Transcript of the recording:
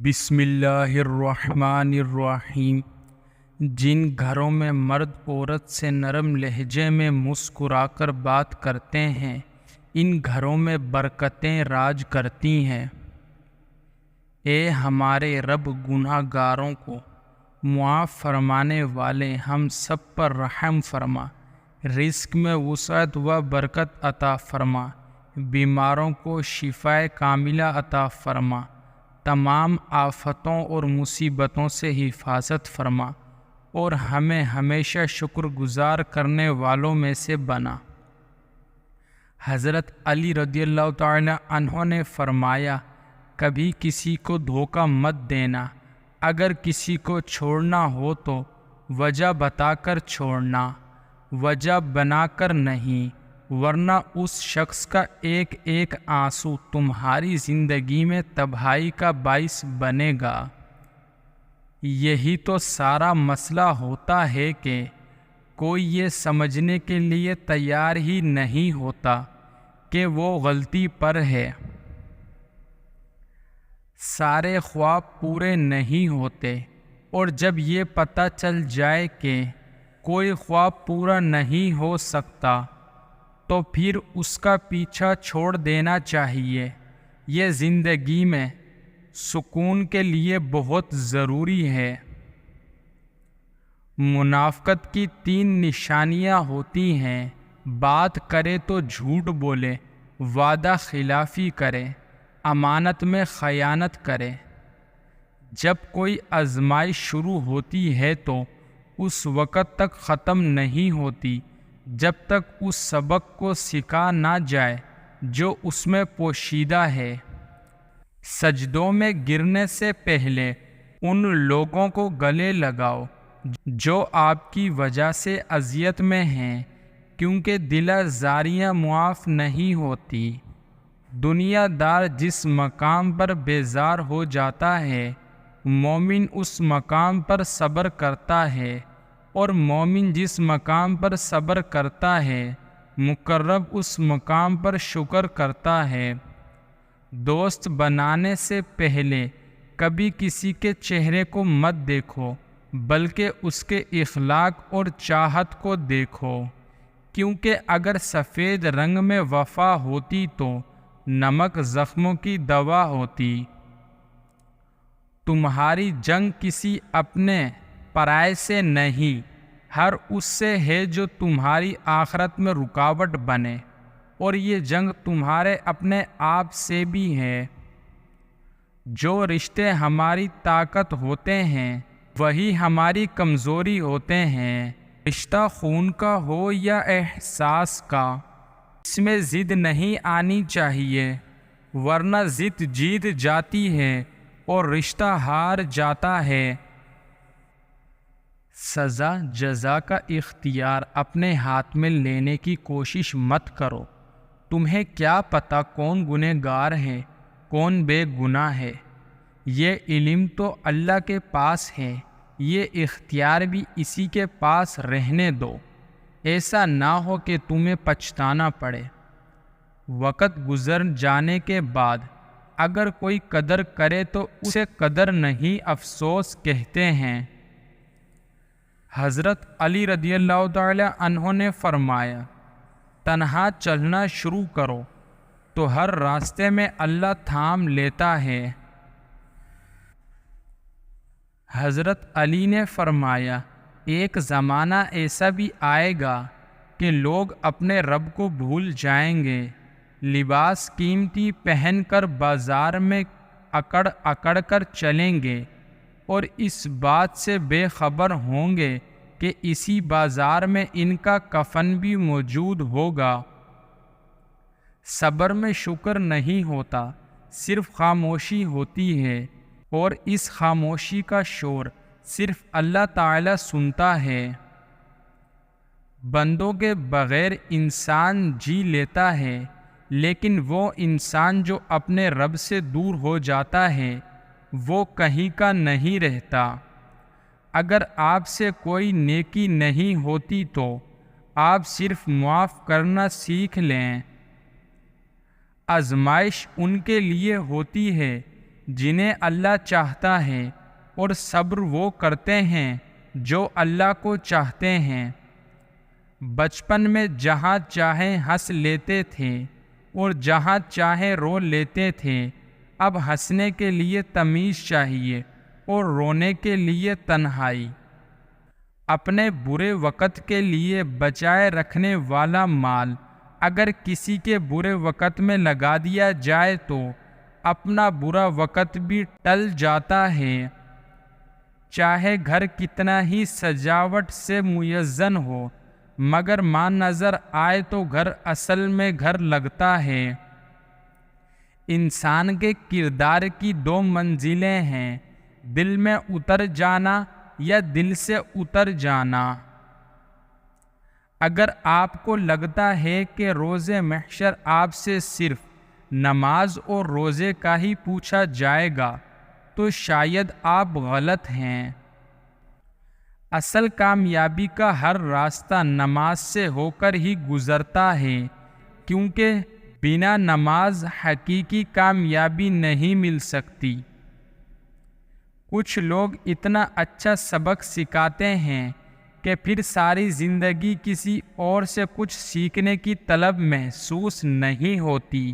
بسم اللہ الرحمن الرحیم۔ جن گھروں میں مرد عورت سے نرم لہجے میں مسکرا کر بات کرتے ہیں، ان گھروں میں برکتیں راج کرتی ہیں۔ اے ہمارے رب، گناہ گاروں کو معاف فرمانے والے، ہم سب پر رحم فرما، رزق میں وسعت و برکت عطا فرما، بیماروں کو شفاء کاملہ عطا فرما، تمام آفتوں اور مصیبتوں سے حفاظت فرما، اور ہمیں ہمیشہ شکر گزار کرنے والوں میں سے بنا۔ حضرت علی رضی اللہ تعالی عنہ نے فرمایا، کبھی کسی کو دھوکہ مت دینا، اگر کسی کو چھوڑنا ہو تو وجہ بتا کر چھوڑنا، وجہ بنا کر نہیں، ورنہ اس شخص کا ایک ایک آنسو تمہاری زندگی میں تباہی کا باعث بنے گا۔ یہی تو سارا مسئلہ ہوتا ہے کہ کوئی یہ سمجھنے کے لیے تیار ہی نہیں ہوتا کہ وہ غلطی پر ہے۔ سارے خواب پورے نہیں ہوتے، اور جب یہ پتہ چل جائے کہ کوئی خواب پورا نہیں ہو سکتا تو پھر اس کا پیچھا چھوڑ دینا چاہیے۔ یہ زندگی میں سکون کے لیے بہت ضروری ہے۔ منافقت کی 3 نشانیاں ہوتی ہیں: بات کرے تو جھوٹ بولے، وعدہ خلافی کرے، امانت میں خیانت کرے۔ جب کوئی آزمائش شروع ہوتی ہے تو اس وقت تک ختم نہیں ہوتی جب تک اس سبق کو سکھا نہ جائے جو اس میں پوشیدہ ہے۔ سجدوں میں گرنے سے پہلے ان لوگوں کو گلے لگاؤ جو آپ کی وجہ سے اذیت میں ہیں، کیونکہ دل زاریاں معاف نہیں ہوتی۔ دنیا دار جس مقام پر بیزار ہو جاتا ہے، مومن اس مقام پر صبر کرتا ہے، اور مومن جس مقام پر صبر کرتا ہے، مقرب اس مقام پر شکر کرتا ہے۔ دوست بنانے سے پہلے کبھی کسی کے چہرے کو مت دیکھو، بلکہ اس کے اخلاق اور چاہت کو دیکھو، کیونکہ اگر سفید رنگ میں وفا ہوتی تو نمک زخموں کی دوا ہوتی۔ تمہاری جنگ کسی اپنے پرائے سے نہیں، ہر اس سے ہے جو تمہاری آخرت میں رکاوٹ بنے، اور یہ جنگ تمہارے اپنے آپ سے بھی ہے۔ جو رشتے ہماری طاقت ہوتے ہیں وہی ہماری کمزوری ہوتے ہیں۔ رشتہ خون کا ہو یا احساس کا، اس میں ضد نہیں آنی چاہیے، ورنہ ضد جیت جاتی ہے اور رشتہ ہار جاتا ہے۔ سزا جزا کا اختیار اپنے ہاتھ میں لینے کی کوشش مت کرو۔ تمہیں کیا پتہ کون گنہگار ہے، کون بے گناہ ہے؟ یہ علم تو اللہ کے پاس ہے، یہ اختیار بھی اسی کے پاس رہنے دو، ایسا نہ ہو کہ تمہیں پچھتانا پڑے۔ وقت گزر جانے کے بعد اگر کوئی قدر کرے تو اسے قدر نہیں، افسوس کہتے ہیں۔ حضرت علی رضی اللہ تعالی عنہ نے فرمایا، تنہا چلنا شروع کرو تو ہر راستے میں اللہ تھام لیتا ہے۔ حضرت علی نے فرمایا، ایک زمانہ ایسا بھی آئے گا کہ لوگ اپنے رب کو بھول جائیں گے، لباس قیمتی پہن کر بازار میں اکڑ اکڑ کر چلیں گے، اور اس بات سے بے خبر ہوں گے کہ اسی بازار میں ان کا کفن بھی موجود ہوگا۔ صبر میں شکر نہیں ہوتا، صرف خاموشی ہوتی ہے، اور اس خاموشی کا شور صرف اللہ تعالی سنتا ہے۔ بندوں کے بغیر انسان جی لیتا ہے، لیکن وہ انسان جو اپنے رب سے دور ہو جاتا ہے وہ کہیں کا نہیں رہتا۔ اگر آپ سے کوئی نیکی نہیں ہوتی تو آپ صرف معاف کرنا سیکھ لیں۔ آزمائش ان کے لیے ہوتی ہے جنہیں اللہ چاہتا ہے، اور صبر وہ کرتے ہیں جو اللہ کو چاہتے ہیں۔ بچپن میں جہاں چاہے ہنس لیتے تھے اور جہاں چاہے رو لیتے تھے، اب ہنسنے کے لیے تمیز چاہیے اور رونے کے لیے تنہائی۔ اپنے برے وقت کے لیے بچائے رکھنے والا مال اگر کسی کے برے وقت میں لگا دیا جائے تو اپنا برا وقت بھی ٹل جاتا ہے۔ چاہے گھر کتنا ہی سجاوٹ سے مزین ہو، مگر ماں نظر آئے تو گھر اصل میں گھر لگتا ہے۔ انسان کے کردار کی دو منزلیں ہیں، دل میں اتر جانا یا دل سے اتر جانا۔ اگر آپ کو لگتا ہے کہ روز محشر آپ سے صرف نماز اور روزے کا ہی پوچھا جائے گا تو شاید آپ غلط ہیں۔ اصل کامیابی کا ہر راستہ نماز سے ہو کر ہی گزرتا ہے، کیونکہ بنا نماز حقیقی کامیابی نہیں مل سکتی۔ کچھ لوگ اتنا اچھا سبق سکھاتے ہیں کہ پھر ساری زندگی کسی اور سے کچھ سیکھنے کی طلب محسوس نہیں ہوتی۔